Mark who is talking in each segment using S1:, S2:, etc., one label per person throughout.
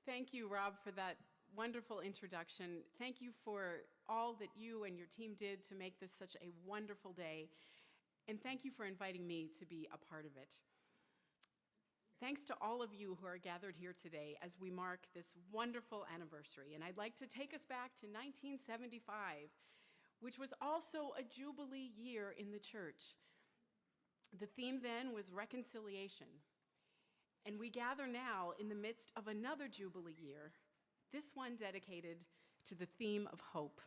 S1: Thank you, Rob, for that wonderful introduction. Thank you for all that you and your team did to make this such a wonderful day. And thank you for inviting me to be a part of it. Thanks to all of you who are gathered here today as we mark this wonderful anniversary. And I'd like to take us back to 1975, which was also a Jubilee year in the church. The theme then was reconciliation. And we gather now in the midst of another Jubilee year, this one dedicated to the theme of hope.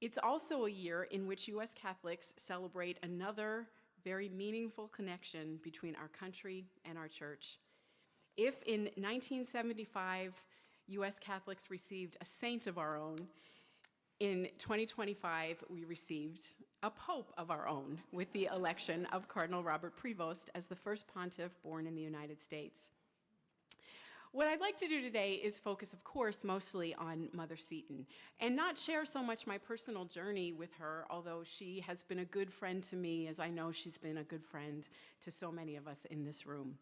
S1: It's also a year in which U.S. Catholics celebrate another very meaningful connection between our country and our church. If in 1975, U.S. Catholics received a saint of our own, in 2025, we received a pope of our own with the election of Cardinal Robert Prevost as the first pontiff born in the United States. What I'd like to do today is focus, of course, mostly on Mother Seton, and not share so much my personal journey with her, although she has been a good friend to me, as I know she's been a good friend to so many of us in this room.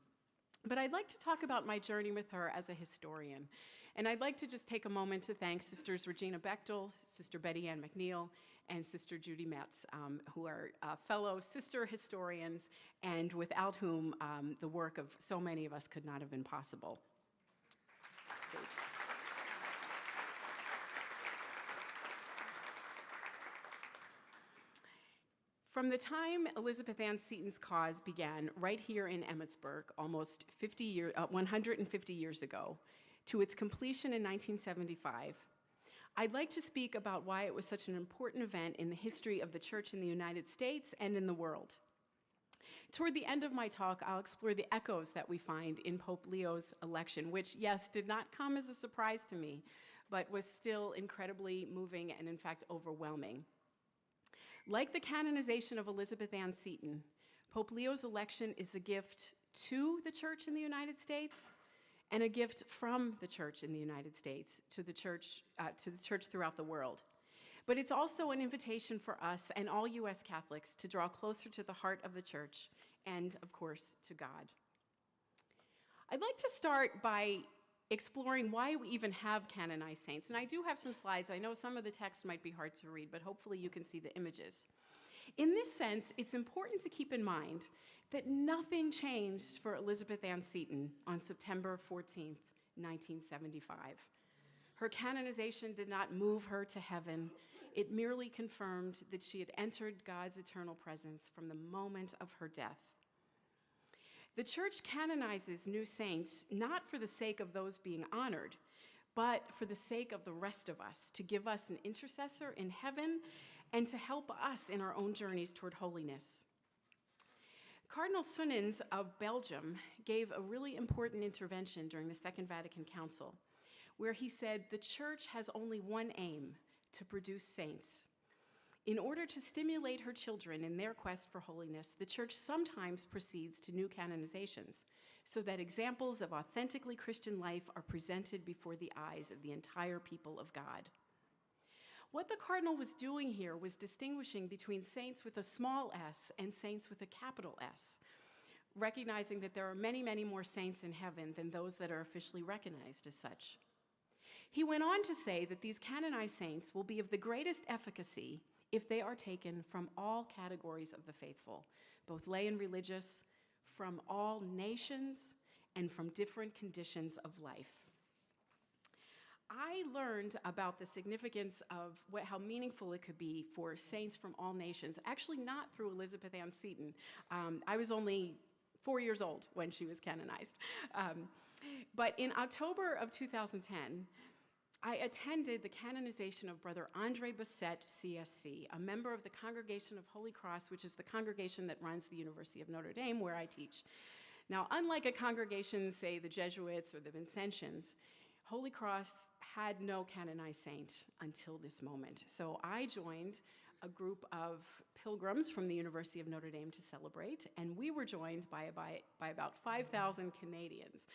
S1: But I'd like to talk about my journey with her as a historian. And I'd like to just take a moment to thank Sisters Regina Bechtel, Sister Betty Ann McNeil, and Sister Judy Metz, who are fellow sister historians, and without whom the work of so many of us could not have been possible. Please. From the time Elizabeth Ann Seton's cause began right here in Emmitsburg, almost 150 years ago, to its completion in 1975, I'd like to speak about why it was such an important event in the history of the Church in the United States and in the world. Toward the end of my talk, I'll explore the echoes that we find in Pope Leo's election, which, yes, did not come as a surprise to me, but was still incredibly moving and, in fact, overwhelming. Like the canonization of Elizabeth Ann Seton, Pope Leo's election is a gift to the Church in the United States and a gift from the Church in the United States to the Church throughout the world. But it's also an invitation for us and all U.S. Catholics to draw closer to the heart of the Church and, of course, to God. I'd like to start by exploring why we even have canonized saints. And I do have some slides. I know some of the text might be hard to read, but hopefully you can see the images. In this sense, it's important to keep in mind that nothing changed for Elizabeth Ann Seton on September 14th, 1975. Her canonization did not move her to heaven. It merely confirmed that she had entered God's eternal presence from the moment of her death. The Church canonizes new saints not for the sake of those being honored, but for the sake of the rest of us, to give us an intercessor in heaven and to help us in our own journeys toward holiness. Cardinal Sunnens of Belgium gave a really important intervention during the Second Vatican Council, where he said the Church has only one aim: to produce saints. In order to stimulate her children in their quest for holiness, the Church sometimes proceeds to new canonizations, so that examples of authentically Christian life are presented before the eyes of the entire people of God. What the Cardinal was doing here was distinguishing between saints with a small s and saints with a capital S, recognizing that there are many, many more saints in heaven than those that are officially recognized as such. He went on to say that these canonized saints will be of the greatest efficacy if they are taken from all categories of the faithful, both lay and religious, from all nations, and from different conditions of life. I learned about the significance of how meaningful it could be for saints from all nations, actually not through Elizabeth Ann Seton. I was only 4 years old when she was canonized. But in October of 2010, I attended the canonization of Brother Andre Basset, CSC, a member of the Congregation of Holy Cross, which is the congregation that runs the University of Notre Dame, where I teach. Now, unlike a congregation, say the Jesuits or the Vincentians, Holy Cross had no canonized saint until this moment. So I joined a group of pilgrims from the University of Notre Dame to celebrate, and we were joined by about 5,000 Canadians.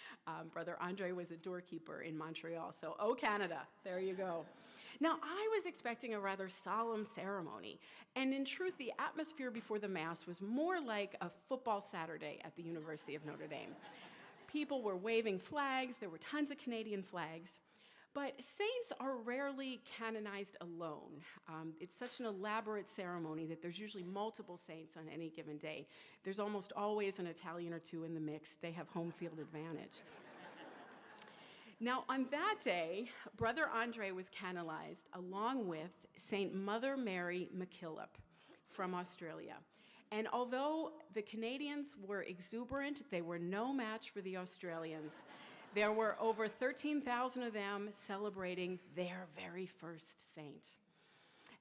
S1: Brother Andre was a doorkeeper in Montreal, so oh Canada, there you go. Now I was expecting a rather solemn ceremony, and in truth the atmosphere before the Mass was more like a football Saturday at the University of Notre Dame. People were waving flags. There were tons of Canadian flags. But saints are rarely canonized alone. It's such an elaborate ceremony that there's usually multiple saints on any given day. There's almost always an Italian or two in the mix. They have home field advantage. Now, on that day, Brother Andre was canonized along with Saint Mother Mary MacKillop from Australia. And although the Canadians were exuberant, they were no match for the Australians. There were over 13,000 of them celebrating their very first saint.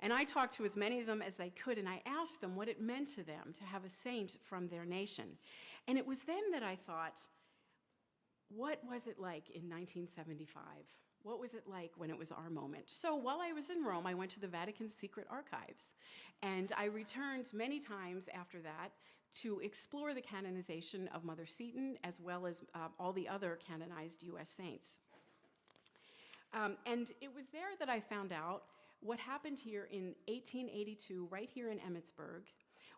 S1: And I talked to as many of them as I could, and I asked them what it meant to them to have a saint from their nation. And it was then that I thought, what was it like in 1975? What was it like when it was our moment? So while I was in Rome, I went to the Vatican's secret archives, and I returned many times after that to explore the canonization of Mother Seton, as well as all the other canonized U.S. saints. And it was there that I found out what happened here in 1882, right here in Emmitsburg,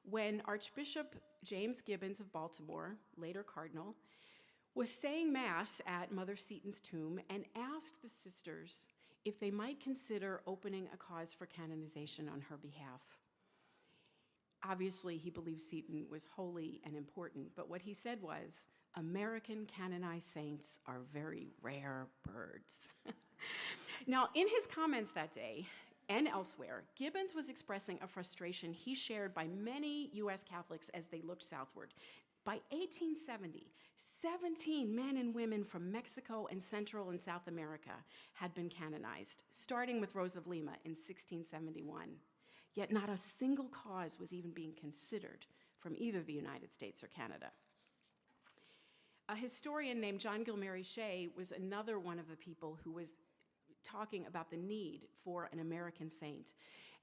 S1: when Archbishop James Gibbons of Baltimore, later Cardinal, was saying Mass at Mother Seton's tomb and asked the sisters if they might consider opening a cause for canonization on her behalf. Obviously, he believed Seton was holy and important, but what he said was, American canonized saints are very rare birds. Now, in his comments that day, and elsewhere, Gibbons was expressing a frustration he shared by many U.S. Catholics as they looked southward. By 1870, 17 men and women from Mexico and Central and South America had been canonized, starting with Rose of Lima in 1671. Yet not a single cause was even being considered from either the United States or Canada. A historian named John Gilmary Shea was another one of the people who was talking about the need for an American saint.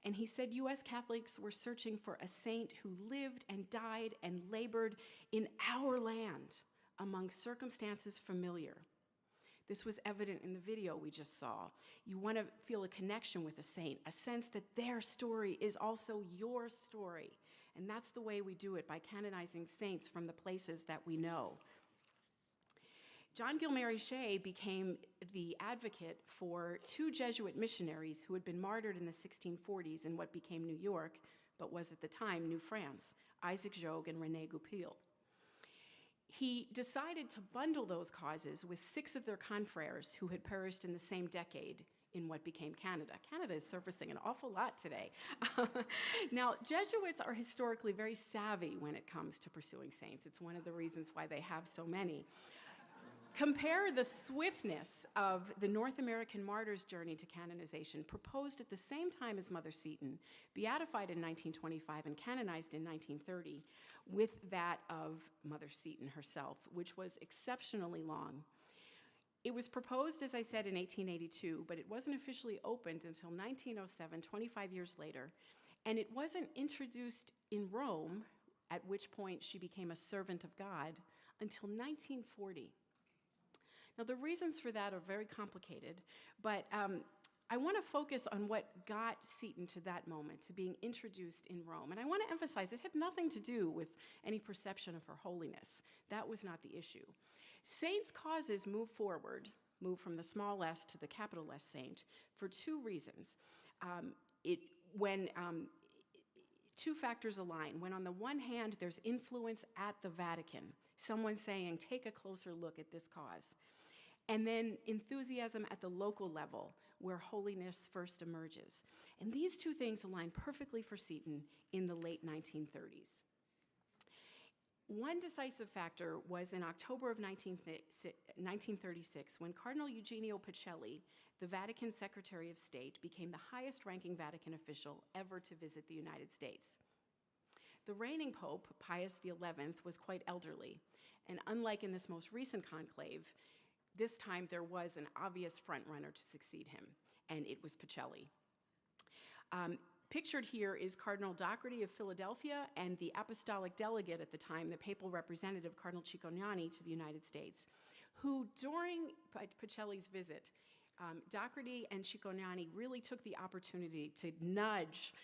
S1: And he said U.S. Catholics were searching for a saint who lived and died and labored in our land among circumstances familiar. This was evident in the video we just saw. You want to feel a connection with a saint, a sense that their story is also your story. And that's the way we do it, by canonizing saints from the places that we know. John Gilmary Shea became the advocate for two Jesuit missionaries who had been martyred in the 1640s in what became New York, but was at the time New France, Isaac Jogues and René Goupil. He decided to bundle those causes with 6 of their confreres who had perished in the same decade in what became Canada. Canada is surfacing an awful lot today. Now, Jesuits are historically very savvy when it comes to pursuing saints. It's one of the reasons why they have so many. Compare the swiftness of the North American martyrs' journey to canonization, proposed at the same time as Mother Seton, beatified in 1925 and canonized in 1930, with that of Mother Seton herself, which was exceptionally long. It was proposed, as I said, in 1882, but it wasn't officially opened until 1907, 25 years later, and it wasn't introduced in Rome, at which point she became a servant of God, until 1940. Now, the reasons for that are very complicated, but I want to focus on what got Seton to that moment, to being introduced in Rome. And I want to emphasize it had nothing to do with any perception of her holiness. That was not the issue. Saints' causes move forward, move from the small s to the capital S saint, for 2 reasons. Two factors align. When on the one hand, there's influence at the Vatican, someone saying, take a closer look at this cause. And then enthusiasm at the local level, where holiness first emerges. And these 2 things align perfectly for Seton in the late 1930s. One decisive factor was in October of 1936, when Cardinal Eugenio Pacelli, the Vatican Secretary of State, became the highest-ranking Vatican official ever to visit the United States. The reigning Pope, Pius XI, was quite elderly, and unlike in this most recent conclave, this time there was an obvious front-runner to succeed him, and it was Pacelli. Pictured here is Cardinal Doherty of Philadelphia and the apostolic delegate at the time, the papal representative, Cardinal Cicognani, to the United States, who during Pacelli's visit Doherty and Cicognani really took the opportunity to nudge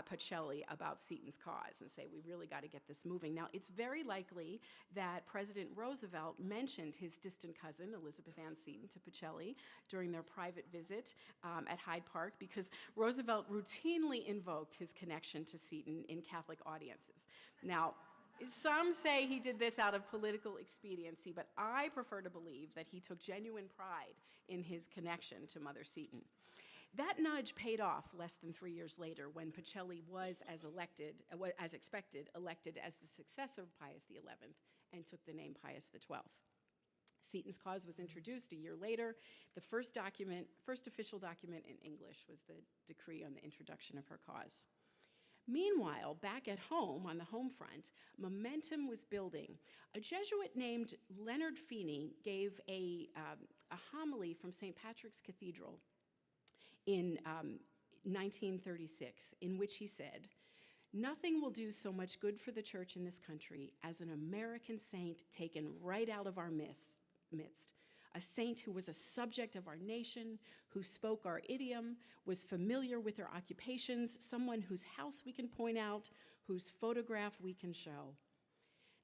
S1: Pacelli about Seton's cause and say, we really got to get this moving. Now, it's very likely that President Roosevelt mentioned his distant cousin, Elizabeth Ann Seton, to Pacelli during their private visit at Hyde Park, because Roosevelt routinely invoked his connection to Seton in Catholic audiences. Now, some say he did this out of political expediency, but I prefer to believe that he took genuine pride in his connection to Mother Seton. That nudge paid off less than 3 years later when Pacelli was, as expected, elected as the successor of Pius XI and took the name Pius XII. Seton's cause was introduced a year later. The first official document in English was the decree on the introduction of her cause. Meanwhile, back at home, on the home front, momentum was building. A Jesuit named Leonard Feeney gave a homily from St. Patrick's Cathedral in 1936, in which he said, "Nothing will do so much good for the church in this country as an American saint taken right out of our midst, a saint who was a subject of our nation, who spoke our idiom, was familiar with our occupations, someone whose house we can point out, whose photograph we can show."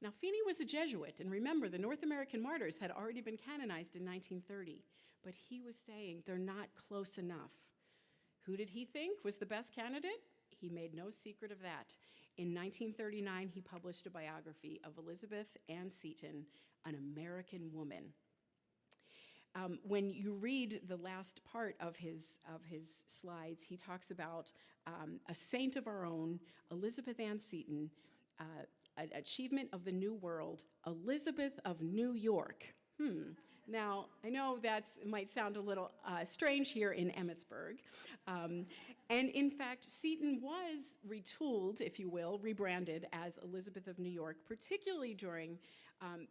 S1: Now, Feeney was a Jesuit, and remember, the North American martyrs had already been canonized in 1930, but he was saying they're not close enough. Who did he think was the best candidate? He made no secret of that. In 1939, he published a biography of Elizabeth Ann Seton, an American woman. When you read the last part of his slides, he talks about a saint of our own, Elizabeth Ann Seton, an achievement of the New World, Elizabeth of New York. Now, I know that might sound a little strange here in Emmitsburg. And in fact, Seton was retooled, if you will, rebranded as Elizabeth of New York, particularly during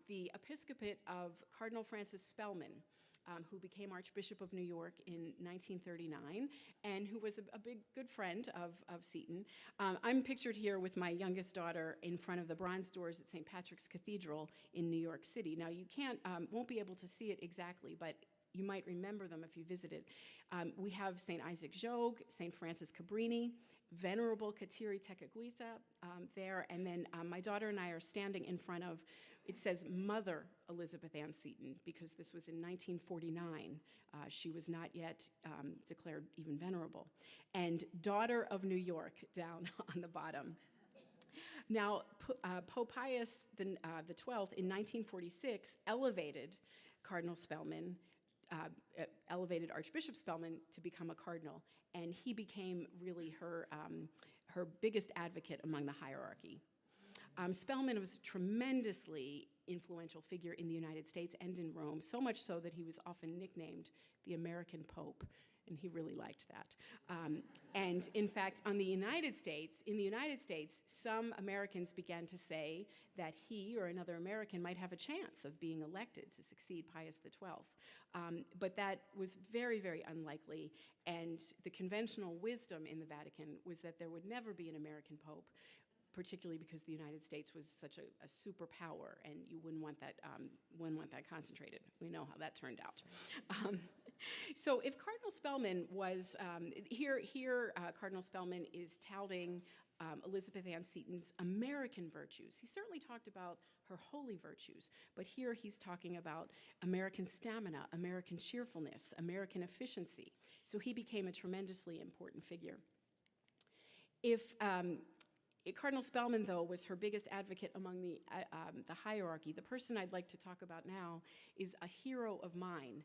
S1: the episcopate of Cardinal Francis Spellman, who became Archbishop of New York in 1939, and who was a good friend of Seton. I'm pictured here with my youngest daughter in front of the bronze doors at St. Patrick's Cathedral in New York City. Now, you won't be able to see it exactly, but you might remember them if you visited. We have St. Isaac Jogues, St. Francis Cabrini, Venerable Kateri Tekakwitha there, and then my daughter and I are standing in front of, it says Mother Elizabeth Ann Seton, because this was in 1949. She was not yet declared even venerable. And Daughter of New York down on the bottom. Now, Pope Pius XII in 1946 elevated Cardinal Spellman, elevated Archbishop Spellman to become a cardinal, and he became really her biggest advocate among the hierarchy. Spellman was a tremendously influential figure in the United States and in Rome, so much so that he was often nicknamed the American Pope, and he really liked that. And in fact, in the United States, some Americans began to say that he or another American might have a chance of being elected to succeed Pius XII. But that was very, very unlikely, and the conventional wisdom in the Vatican was that there would never be an American Pope, particularly because the United States was such a superpower, and you wouldn't want that concentrated. We know how that turned out. So if Cardinal Spellman was, Cardinal Spellman is touting Elizabeth Ann Seton's American virtues. He certainly talked about her holy virtues, but here he's talking about American stamina, American cheerfulness, American efficiency. So he became a tremendously important figure. Cardinal Spellman, though, was her biggest advocate among the hierarchy. The person I'd like to talk about now is a hero of mine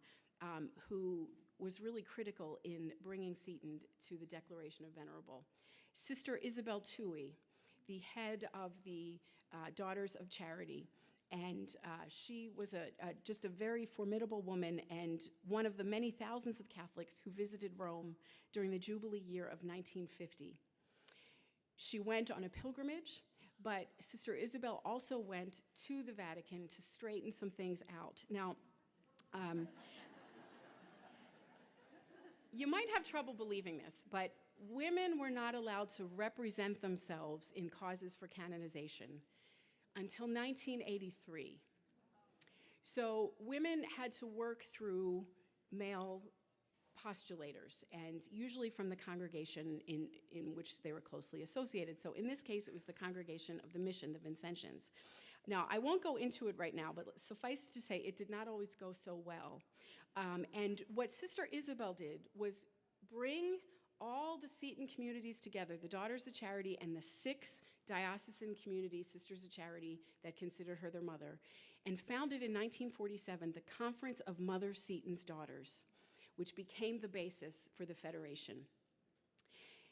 S1: who was really critical in bringing Seton to the Declaration of Venerable. Sister Isabel Toohey, the head of the Daughters of Charity, and she was just a very formidable woman and one of the many thousands of Catholics who visited Rome during the Jubilee year of 1950. She went on a pilgrimage, but Sister Isabel also went to the Vatican to straighten some things out. Now, you might have trouble believing this, but women were not allowed to represent themselves in causes for canonization until 1983. So women had to work through male postulators, and usually from the congregation in which they were closely associated. So in this case, it was the Congregation of the Mission, the Vincentians. Now, I won't go into it right now, but suffice to say, it did not always go so well. And what Sister Isabel did was bring all the Seton communities together, the Daughters of Charity and the 6 diocesan community Sisters of Charity that considered her their mother, and founded in 1947 the Conference of Mother Seton's Daughters, which became the basis for the Federation.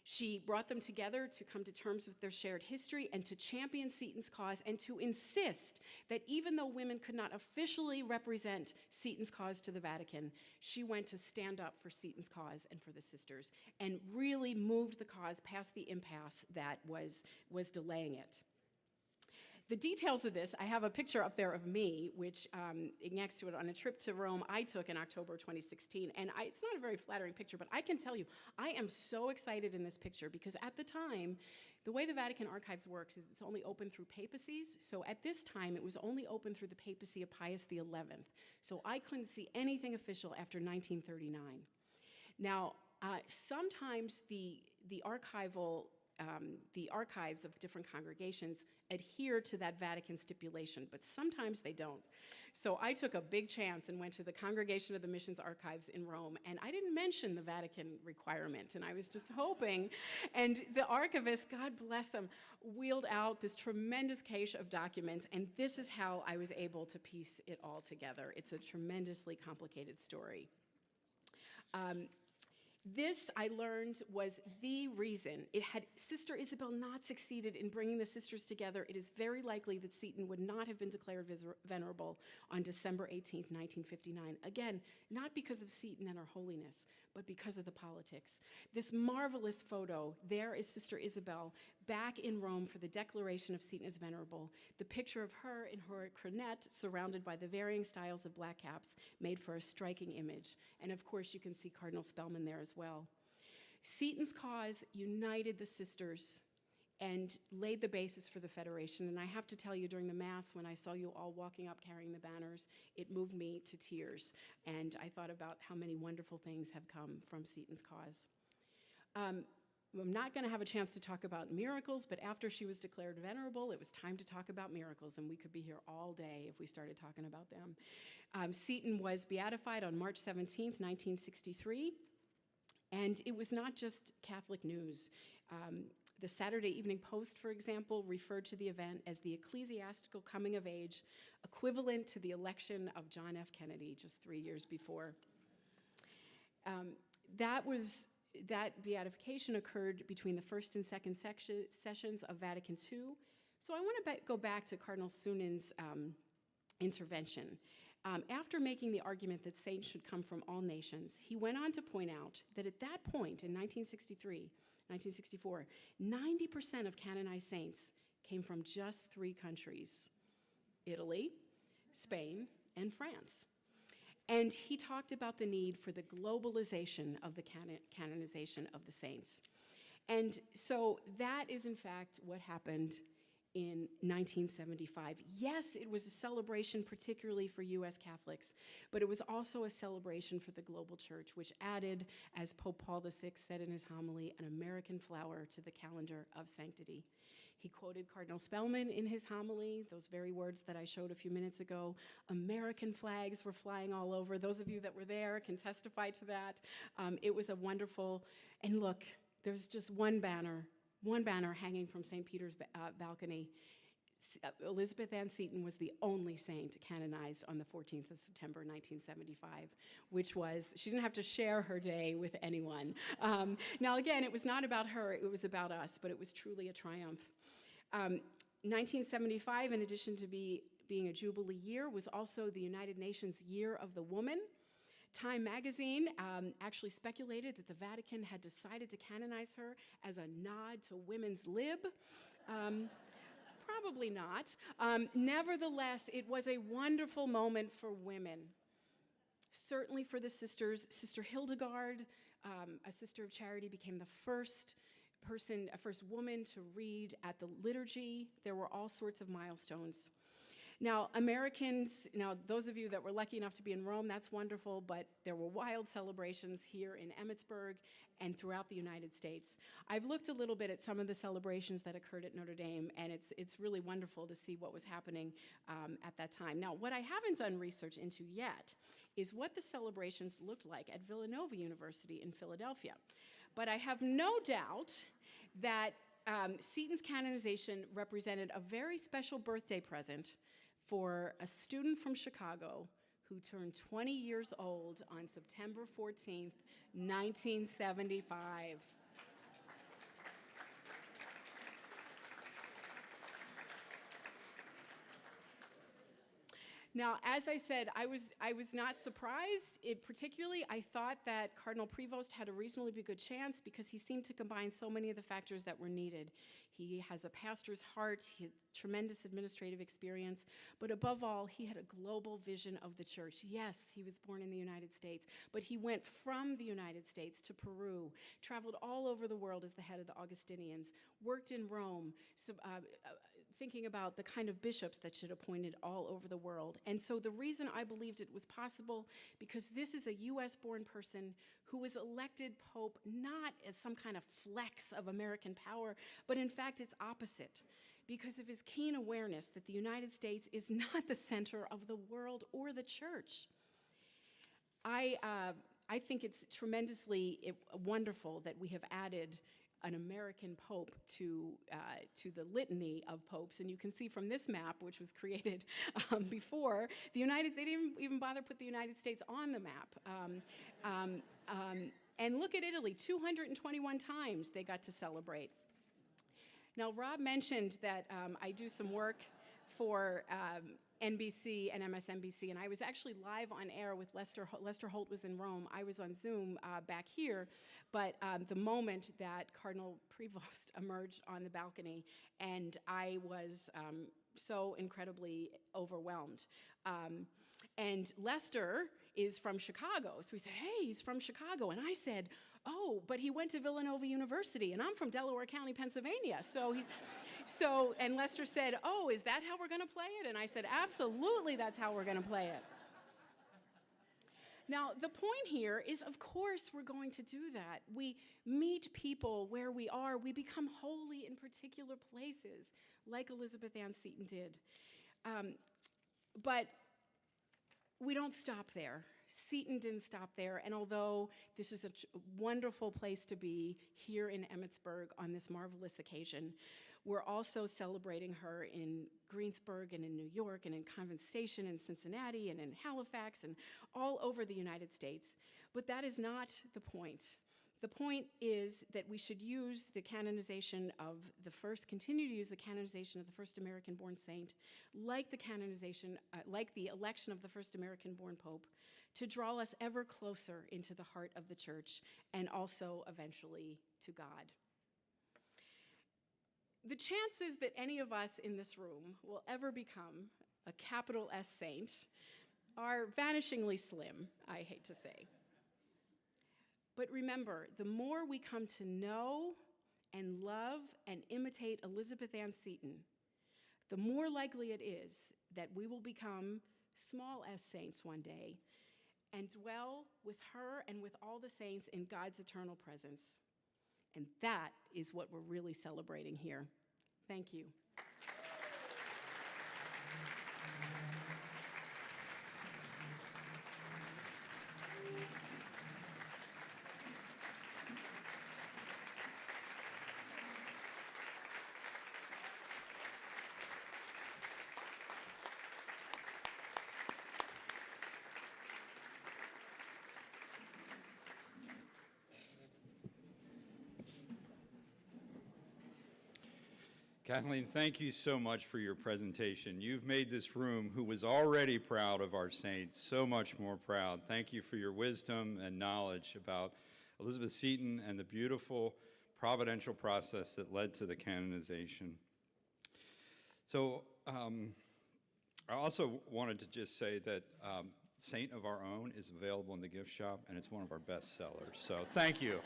S1: She brought them together to come to terms with their shared history and to champion Seton's cause and to insist that even though women could not officially represent Seton's cause to the Vatican, she went to stand up for Seton's cause and for the sisters and really moved the cause past the impasse that was delaying it. The details of this, I have a picture up there of me, which next to it on a trip to Rome I took in October 2016. And it's not a very flattering picture, but I can tell you, I am so excited in this picture because at the time, the way the Vatican Archives works is it's only open through papacies. So at this time, it was only open through the papacy of Pius XI. So I couldn't see anything official after 1939. Now, sometimes the archives of different congregations adhere to that Vatican stipulation, but sometimes they don't. So I took a big chance and went to the Congregation of the Missions Archives in Rome, and I didn't mention the Vatican requirement, and I was just hoping. And the archivist, God bless him, wheeled out this tremendous cache of documents, and this is how I was able to piece it all together. It's a tremendously complicated story. This, I learned, was the reason. Had Sister Isabel not succeeded in bringing the sisters together, it is very likely that Seton would not have been declared venerable on December 18th, 1959. Again, not because of Seton and her holiness, but because of the politics. This marvelous photo, there is Sister Isabel back in Rome for the declaration of Seton as venerable. The picture of her in her coronet, surrounded by the varying styles of black caps, made for a striking image. And of course, you can see Cardinal Spellman there as well. Seton's cause united the sisters and laid the basis for the Federation. And I have to tell you, during the Mass, when I saw you all walking up carrying the banners, it moved me to tears. And I thought about how many wonderful things have come from Seton's cause. I'm not going to have a chance to talk about miracles, but after she was declared venerable, it was time to talk about miracles, and we could be here all day if we started talking about them. Seton was beatified on March 17th, 1963, and it was not just Catholic news. The Saturday Evening Post, for example, referred to the event as the ecclesiastical coming of age, equivalent to the election of John F. Kennedy just 3 years before. That beatification occurred between the first and second sessions of Vatican II. So I want to go back to Cardinal Sunin's intervention. After making the argument that saints should come from all nations, he went on to point out that at that point in 1964, 90% of canonized saints came from just 3 countries: Italy, Spain, and France. And he talked about the need for the globalization of the canonization of the saints. And so that is, in fact, what happened in 1975. Yes, it was a celebration particularly for U.S. Catholics, but it was also a celebration for the global church, which added, as Pope Paul VI said in his homily, an American flower to the calendar of sanctity. He quoted Cardinal Spellman in his homily, those very words that I showed a few minutes ago. American flags were flying all over. Those of you that were there can testify to that. It was a wonderful, and look, there's just one banner hanging from St. Peter's balcony. Elizabeth Ann Seton was the only saint canonized on the 14th of September, 1975, which was, she didn't have to share her day with anyone. Now again, it was not about her, it was about us, but it was truly a triumph. 1975, in addition to being a Jubilee year, was also the United Nations Year of the Woman. Time magazine actually speculated that the Vatican had decided to canonize her as a nod to women's lib. Probably not. Nevertheless, it was a wonderful moment for women. Certainly for the sisters. Sister Hildegard, a sister of charity, became the first woman to read at the liturgy. There were all sorts of milestones. Now, Americans, those of you that were lucky enough to be in Rome, that's wonderful, but there were wild celebrations here in Emmitsburg and throughout the United States. I've looked a little bit at some of the celebrations that occurred at Notre Dame, and it's really wonderful to see what was happening at that time. Now, what I haven't done research into yet is what the celebrations looked like at Villanova University in Philadelphia. But I have no doubt that Seton's canonization represented a very special birthday present for a student from Chicago who turned 20 years old on September 14th, 1975. Now, as I said, I was not surprised. Particularly, I thought that Cardinal Prevost had a reasonably good chance because he seemed to combine so many of the factors that were needed. He has a pastor's heart, he had tremendous administrative experience, but above all, he had a global vision of the church. Yes, he was born in the United States, but he went from the United States to Peru, traveled all over the world as the head of the Augustinians, worked in Rome, thinking about the kind of bishops that should appointed all over the world. And so the reason I believed it was possible, because this is a US-born person who was elected Pope not as some kind of flex of American power, but in fact it's opposite, because of his keen awareness that the United States is not the center of the world or the church. I think it's tremendously wonderful that we have added an American pope to the litany of popes. And you can see from this map, which was created before, the United States, they didn't even bother to put the United States on the map. And look at Italy, 221 times they got to celebrate. Now, Rob mentioned that I do some work for NBC and MSNBC, and I was actually live on air with Lester. Lester Holt was in Rome. I was on Zoom back here, but the moment that Cardinal Prevost emerged on the balcony, and I was so incredibly overwhelmed. And Lester is from Chicago, so he said, hey, he's from Chicago, and I said, oh, but he went to Villanova University, and I'm from Delaware County, Pennsylvania, and Lester said, oh, is that how we're going to play it? And I said, absolutely, that's how we're going to play it. Now, the point here is, of course, we're going to do that. We meet people where we are. We become holy in particular places, like Elizabeth Ann Seton did. But we don't stop there. Seton didn't stop there, and although this is a wonderful place to be here in Emmitsburg on this marvelous occasion, we're also celebrating her in Greensburg and in New York and in Convent Station and Cincinnati and in Halifax and all over the United States. But that is not the point. The point is that we should use the canonization of the first, continue to use the canonization of the first American-born saint, like the canonization, like the election of the first American-born pope, to draw us ever closer into the heart of the church and also eventually to God. The chances that any of us in this room will ever become a capital S saint are vanishingly slim, I hate to say. But remember, the more we come to know and love and imitate Elizabeth Ann Seton, the more likely it is that we will become small s saints one day and dwell with her and with all the saints in God's eternal presence. And that is what we're really celebrating here. Thank you.
S2: Kathleen, thank you so much for your presentation. You've made this room, who was already proud of our saints, so much more proud. Thank you for your wisdom and knowledge about Elizabeth Seton and the beautiful providential process that led to the canonization. So I also wanted to just say that Saint of Our Own is available in the gift shop, and it's one of our best sellers. So thank you.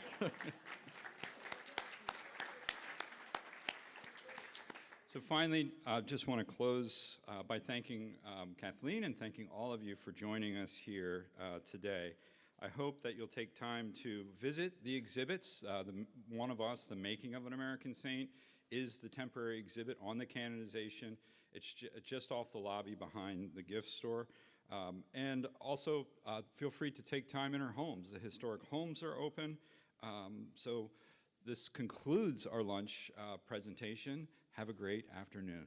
S2: So finally, I just want to close by thanking Kathleen and thanking all of you for joining us here today. I hope that you'll take time to visit the exhibits. One of us, The Making of an American Saint, is the temporary exhibit on the canonization. It's just off the lobby behind the gift store. And also, feel free to take time in our homes. The historic homes are open. So this concludes our lunch presentation. Have a great afternoon.